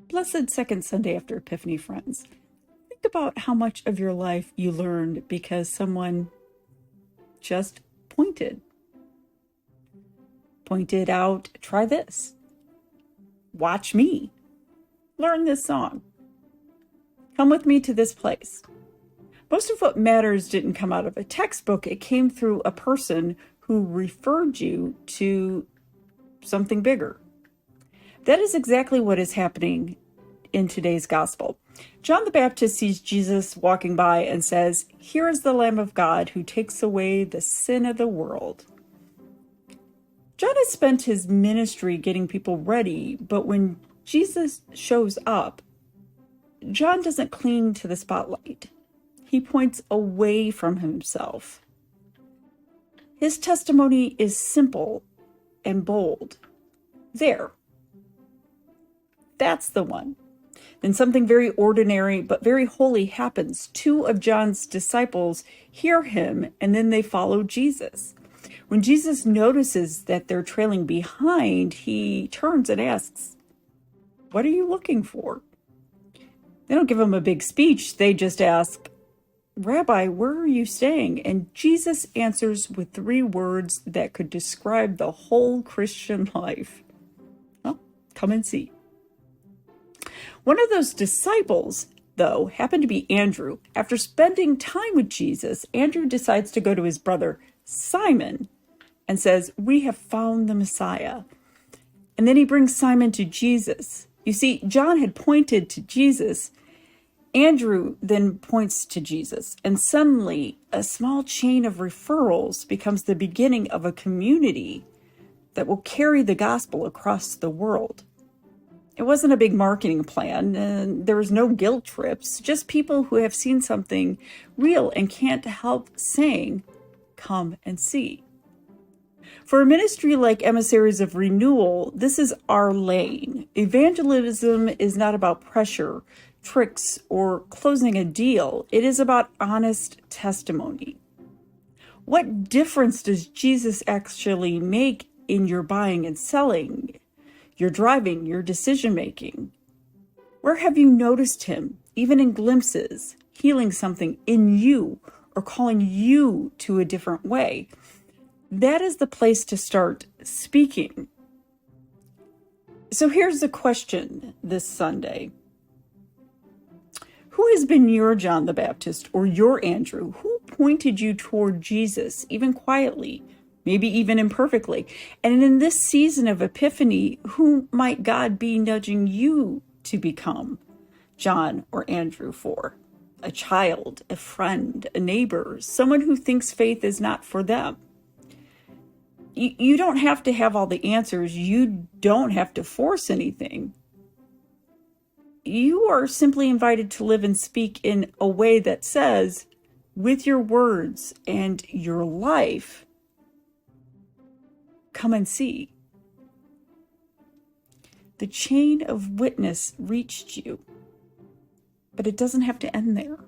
Blessed second Sunday after Epiphany, friends. Think about how much of your life you learned because someone just pointed out, try this, watch me, learn this song, come with me to this place. Most of what matters didn't come out of a textbook. It came through a person who referred you to something bigger. That is exactly what is happening in today's gospel. John the Baptist sees Jesus walking by and says, "Here is the Lamb of God who takes away the sin of the world." John has spent his ministry getting people ready, but when Jesus shows up, John doesn't cling to the spotlight. He points away from himself. His testimony is simple and bold. There. That's the one. Then something very ordinary but very holy happens. 2 of John's disciples hear him, and then they follow Jesus. When Jesus notices that they're trailing behind, he turns and asks, "What are you looking for?" They don't give him a big speech. They just ask, "Rabbi, where are you staying?" And Jesus answers with 3 words that could describe the whole Christian life. Well, come and see. One of those disciples, though, happened to be Andrew. After spending time with Jesus, Andrew decides to go to his brother Simon and says, "We have found the Messiah." And then he brings Simon to Jesus. You see, John had pointed to Jesus. Andrew then points to Jesus. And suddenly, a small chain of referrals becomes the beginning of a community that will carry the gospel across the world. It wasn't a big marketing plan, and there was no guilt trips, just people who have seen something real and can't help saying, "Come and see." For a ministry like Emissaries of Renewal, this is our lane. Evangelism is not about pressure, tricks, or closing a deal. It is about honest testimony. What difference does Jesus actually make in your buying and selling, your driving, your decision-making? Where have you noticed him, even in glimpses, healing something in you or calling you to a different way? That is the place to start speaking. So here's the question this Sunday. Who has been your John the Baptist or your Andrew? Who pointed you toward Jesus, even quietly, maybe even imperfectly? And in this season of Epiphany, who might God be nudging you to become John or Andrew for? A child, a friend, a neighbor, someone who thinks faith is not for them. You don't have to have all the answers. You don't have to force anything. You are simply invited to live and speak in a way that says, with your words and your life, come and see. The chain of witness reached you, but it doesn't have to end there.